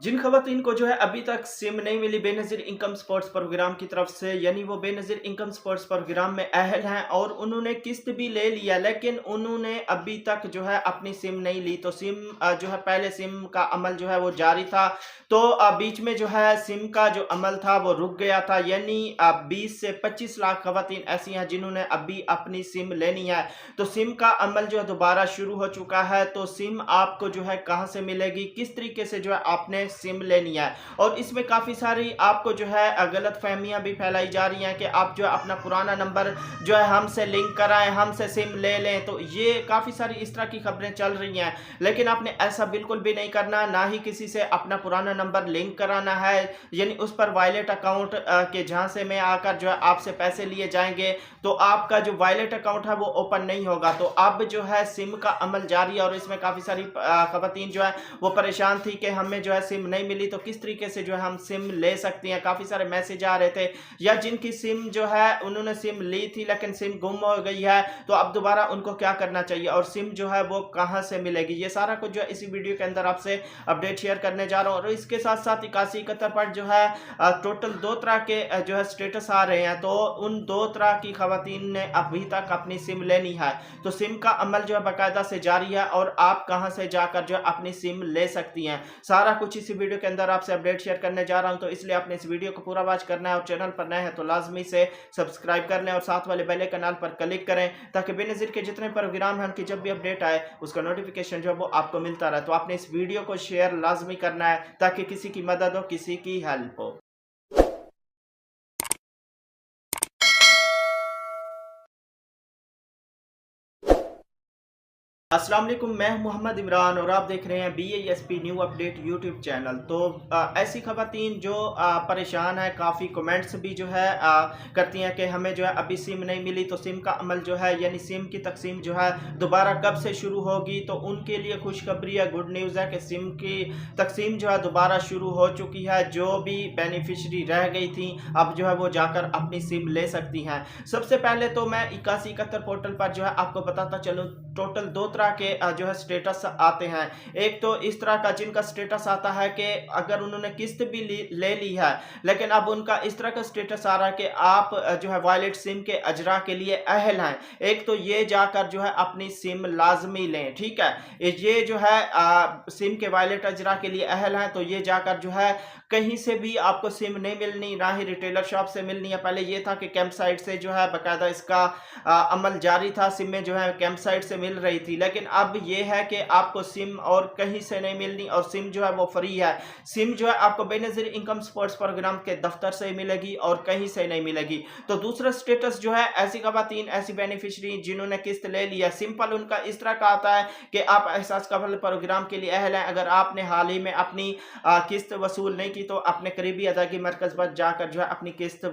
जिन खवातीन को जो है अभी तक सिम नहीं मिली बेनज़ीर इनकम सपोर्ट्स प्रोग्राम की तरफ से, यानी वो बेनज़ीर इनकम सपोर्ट्स प्रोग्राम में अहल हैं और उन्होंने किस्त भी ले लिया, लेकिन उन्होंने अभी तक जो है अपनी सिम नहीं ली। तो सिम जो है पहले सिम का अमल जो है वो जारी था, तो बीच में जो है सिम का जो अमल था वो रुक गया था। यानी 20 से 25 लाख खवातीन ऐसी हैं जिन्होंने अभी अपनी सिम लेनी है। तो सिम का अमल जो है दोबारा शुरू हो चुका है। तो सिम आपको जो है कहाँ से मिलेगी, किस तरीके से जो है आपने सिम लेनी है, और इसमें काफ़ी सारी आपको जो है गलत फहमियाँ भी फैलाई जा रही हैं कि आप जो है अपना पुराना नंबर जो है हमसे लिंक कराएं, हमसे सिम ले लें। तो ये काफ़ी सारी इस तरह की खबरें चल रही हैं, लेकिन आपने ऐसा बिल्कुल भी नहीं करना, ना ही किसी से अपना पुराना नंबर लिंक कराना है। यानी उस पर वायलेट अकाउंट के झांसे में आकर जो है आपसे पैसे लिए जाएंगे, तो आपका जो वायलेट अकाउंट है वो ओपन नहीं होगा। तो अब जो है सिम का अमल जारी है और इसमें काफ़ी सारी खवातीन जो है वो परेशान थी कि हमें जो है सिम नहीं मिली, तो किस तरीके से जो है हम सिम ले सकती हैं। काफ़ी सारे मैसेज आ रहे थे, या जिनकी सिम जो है उन्होंने सिम ली थी लेकिन सिम गुम हो गई है, तो अब दोबारा उनको क्या करना चाहिए और सिम जो है वो कहाँ से मिलेगी, ये सारा कुछ जो है इसी वीडियो के अंदर आपसे अपडेट शेयर करने जा रहा हूँ। और इसके साथ साथ 8171 पर जो है टोटल 2 तरह के जो है स्टेटस आ रहे हैं। तो उन 2 तरह की खवातीन ने अभी तक अपनी सिम लेनी है, तो सिम का अमल जो है बाकायदा से जारी है और आप कहां से जाकर जो है अपनी सिम ले सकती हैं, सारा कुछ इसी वीडियो के अंदर आपसे अपडेट शेयर करने जा रहा हूं। तो इसलिए आपने इस वीडियो को पूरा वॉच करना है और चैनल पर नए हैं तो लाजमी से सब्सक्राइब कर लें और साथ वाले बेल आइकन पर क्लिक करें, ताकि बेनज़ीर के जितने प्रोग्राम हैं उनकी जब भी अपडेट आए उसका नोटिफिकेशन जो है वो आपको मिलता रहे। तो आपने इस वीडियो को शेयर लाजमी करना है ताकि किसी की मदद हो, किसी की हेल्प हो। अस्सलाम वालेकुम, मैं हूं मोहम्मद इमरान और आप देख रहे हैं BASP new update YouTube channel. तो ऐसी खवातीन जो परेशान है, काफ़ी कमेंट्स भी जो है करती हैं कि हमें जो है अभी सिम नहीं मिली, तो सिम का अमल जो है यानी सिम की तकसीम जो है दोबारा कब से शुरू होगी। तो उनके लिए खुशखबरी है, गुड न्यूज़ है कि सिम की तकसीम जो है दोबारा शुरू हो चुकी है। जो भी बेनिफिशरी रह गई थी अब जो है वो जाकर अपनी सिम ले सकती हैं। सबसे पहले तो मैं 8171 पोर्टल पर जो है आपको बताता चलूँ, टोटल 2 तरह के जो है स्टेटस आते हैं। एक तो इस तरह का जिनका स्टेटस आता है कि अगर उन्होंने किस्त भी ले ली है, लेकिन अब उनका इस तरह का स्टेटस आ रहा है कि आप जो है वॉलेट सिम के अजरा के लिए अहल हैं। एक तो ये जाकर जो है अपनी सिम लाजमी लें, ठीक है। ये जो है सिम के वॉलेट अजरा के लिए अहल हैं, तो ये जाकर जो है कहीं से भी आपको सिम नहीं मिलनी, ना ही रिटेलर शॉप से मिलनी है। पहले ये था कि कैंप साइट से जो है बाकायदा इसका अमल जारी था, सिमें जो है कैंप साइट से मिल रही थी, लेकिन अब ये है कि आपको सिम और कहीं से नहीं मिलनी और सिम जो है वो फ्री है। सिम जो है आपको बेनज़ीर इनकम सपोर्ट्स प्रोग्राम के दफ्तर से ही मिलेगी और कहीं से नहीं मिलेगी। तो दूसरा स्टेटस जो है ऐसी खवातीन, ऐसी बेनिफिशरी जिन्होंने किस्त ले लिया, सिंपल उनका इस तरह का आता है कि आप एहसास कबल प्रोग्राम के लिए अहल हैं। अगर आपने हाल ही में अपनी किस्त वसूल नहीं की तो अपने करीबी अदायगी मरकज़ पर जाकर जो है अपनी किस्त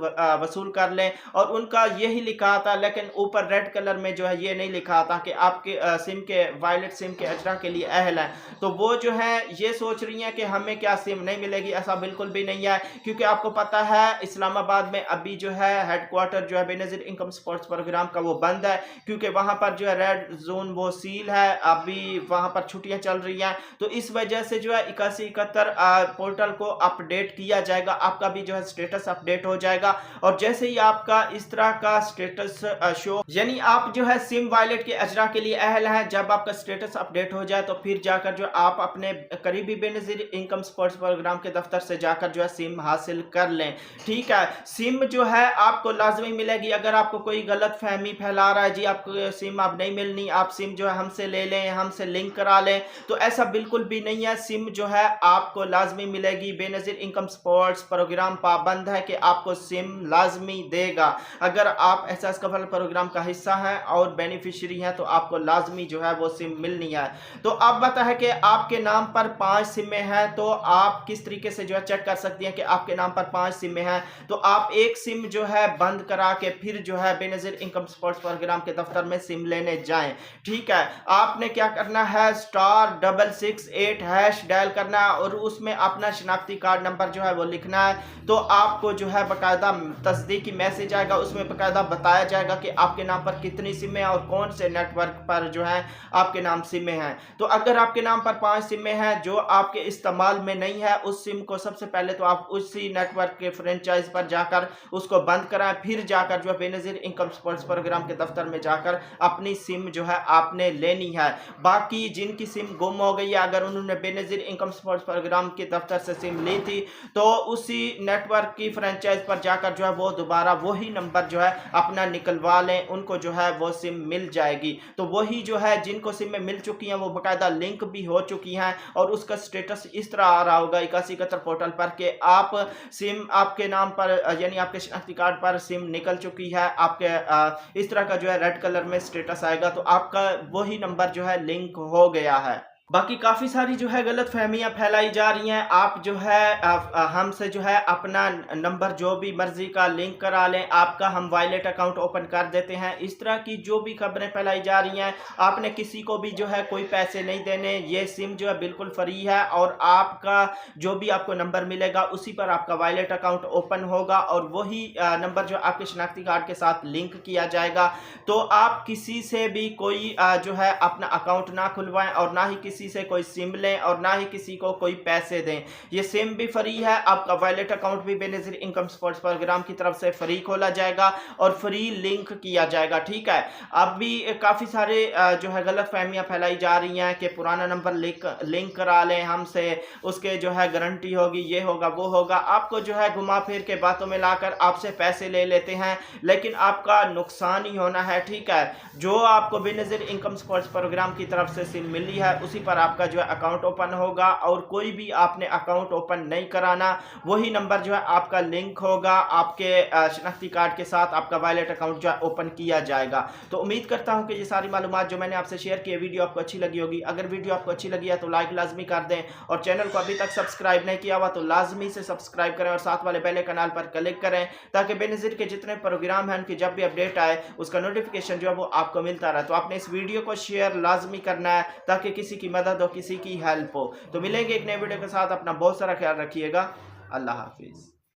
वसूल कर लें। और उनका यही लिखा था, लेकिन ऊपर रेड कलर में जो है ये नहीं लिखा था कि आपके सिम के वायलेट सिम के अजरा के लिए अहल है। तो वो जो है ये सोच रही हैं कि हमें क्या सिम नहीं मिलेगी, ऐसा बिल्कुल भी नहीं है। क्योंकि आपको पता है इस्लामाबाद में अभी जो है हेडक्वार्टर जो है बेनज़ीर इनकम सपोर्ट्स प्रोग्राम का वो बंद है, क्योंकि वहां पर जो है रेड जोन वो सील है, अभी वहां पर छुट्टियां चल रही हैं। तो इस वजह से जो है 8171 पोर्टल को अपडेट किया जाएगा, आपका भी जो है स्टेटस अपडेट हो जाएगा। और जैसे ही आपका इस तरह का स्टेटस शो, यानी आप जो है सिम वॉलेट के अजरा के लिए अहल हैं, जब आपका स्टेटस अपडेट हो जाए तो फिर जाकर जो आप अपने करीबी बेनज़ीर इनकम सपोर्ट्स प्रोग्राम के दफ्तर से जाकर जो है सिम हासिल कर लें, ठीक है। सिम जो है आपको लाजमी मिलेगी। अगर आपको कोई गलत फहमी फैला रहा है जी आपको सिम अब नहीं मिलनी, आप सिम जो है हमसे ले लें, हमसे लिंक करा लें, तो ऐसा बिल्कुल भी नहीं है। सिम जो है आपको लाजमी मिलेगी। बेनज़ीर इनकम सपोर्ट्स प्रोग्राम पाबंद है कि आपको सिम लाजमी देगा। अगर आप एहसास कबल प्रोग्राम का हिस्सा हैं और बेनिफिशरी हैं तो आपको लाजमी जो है वो सिम मिलनी है। तो अब बता है कि आपके नाम पर 5 सिमें हैं, तो आप किस तरीके से जो है चेक कर सकती हैं कि आपके नाम पर 5 सिमें हैं। तो आप एक सिम जो है बंद करा के फिर जो है बेनज़ीर इनकम सपोर्ट्स प्रोग्राम के दफ्तर में सिम लेने जाएं, ठीक है। आपने क्या करना है, *668# डायल करना है और उसमें अपना शनाख्ती कार्ड नंबर जो है वो लिखना है। तो आपको जो है बाकायदा तस्दीकी मैसेज आएगा, उसमें बाकायदा बताया जाएगा कि आपके नाम पर कितनी सिमें और कौन से नेटवर्क पर जो है आपके नाम सिमें हैं। तो अगर आपके नाम पर 5 सिमें हैं जो आपके इस्तेमाल में नहीं है, उस सिम को सबसे पहले तो आप उसी नेटवर्क के फ्रेंचाइज पर जाकर उसको बंद कराएं, फिर जाकर जो है बेनज़ीर इनकम सपोर्ट्स प्रोग्राम के दफ्तर में जाकर अपनी सिम जो है आपने लेनी है। बाकी जिनकी सिम गुम हो गई है, अगर उन्होंने बेनज़ीर इनकम सपोर्ट्स प्रोग्राम के दफ्तर से सिम ली थी तो उसी नेटवर्क की फ्रेंचाइज पर जाकर जो है वो दोबारा वही नंबर जो है अपना निकलवा लें, उनको जो है वो सिम मिल जाएगी। तो वही जो है जिनको सिम में मिल चुकी हैं वो बाकायदा लिंक भी हो चुकी हैं और उसका स्टेटस इस तरह आ रहा होगा 8171 पोर्टल पर कि आप सिम आपके नाम पर यानी आपके शनाख्ती कार्ड पर सिम निकल चुकी है, आपके इस तरह का जो है रेड कलर में स्टेटस आएगा, तो आपका वही नंबर जो है लिंक हो गया है। बाकी काफ़ी सारी जो है गलत फहमियाँ फैलाई जा रही हैं। आप जो है हमसे जो है अपना नंबर जो भी मर्जी का लिंक करा लें, आपका हम वायलेट अकाउंट ओपन कर देते हैं। इस तरह की जो भी खबरें फैलाई जा रही हैं, आपने किसी को भी जो है कोई पैसे नहीं देने, ये सिम जो है बिल्कुल फ्री है और आपका जो भी आपको नंबर मिलेगा उसी पर आपका वायलेट अकाउंट ओपन होगा और वही नंबर जो आपके शनाख्ती कार्ड के साथ लिंक किया जाएगा। तो आप किसी से भी कोई जो है अपना अकाउंट ना खुलवाएं और ना ही किसी से कोई सिम लें और ना ही किसी को कोई पैसे दें। ये सिम भी फ्री है, आपका वायलेट अकाउंट भी बेनज़ीर इनकम सपोर्ट्स प्रोग्राम की तरफ से फ्री खोला जाएगा और फ्री लिंक किया जाएगा। ठीक है, अब भी काफ़ी सारे जो है गलत फहमियाँ फैलाई जा रही हैं कि पुराना नंबर लिंक करा लें हमसे, उसके जो है गारंटी होगी, ये होगा वो होगा। आपको जो है घुमा फिर के बातों में लाकर आपसे पैसे ले लेते हैं, लेकिन आपका नुकसान ही होना है। ठीक है, जो आपको बेनज़ीर इनकम सपोर्ट्स प्रोग्राम की तरफ से सिम मिली है उसी पर आपका जो है अकाउंट ओपन होगा और कोई भी आपने अकाउंट ओपन नहीं कराना, वही नंबर जो है आपका लिंक होगा आपके शनाख्ती कार्ड के साथ, आपका वायलेट अकाउंट जो है ओपन किया जाएगा। तो उम्मीद करता हूं कि ये सारी मालूमात जो मैंने आपसे शेयर की वीडियो आपको अच्छी लगी होगी। अगर वीडियो आपको अच्छी लगी है तो लाइक लाजमी कर दें और चैनल को अभी तक सब्सक्राइब नहीं किया हुआ तो लाजमी से सब्सक्राइब करें और साथ वाले बेल आइकन पर क्लिक करें ताकि बेनज़ीर के जितने प्रोग्राम हैं उनकी जब भी अपडेट आए उसका नोटिफिकेशन जो है वो आपको मिलता रहे। तो आपने इस वीडियो को शेयर लाजमी करना है ताकि किसी की मदद हो, किसी की हेल्प हो। तो मिलेंगे एक नए वीडियो के साथ, अपना बहुत सारा ख्याल रखिएगा। अल्लाह हाफिज़।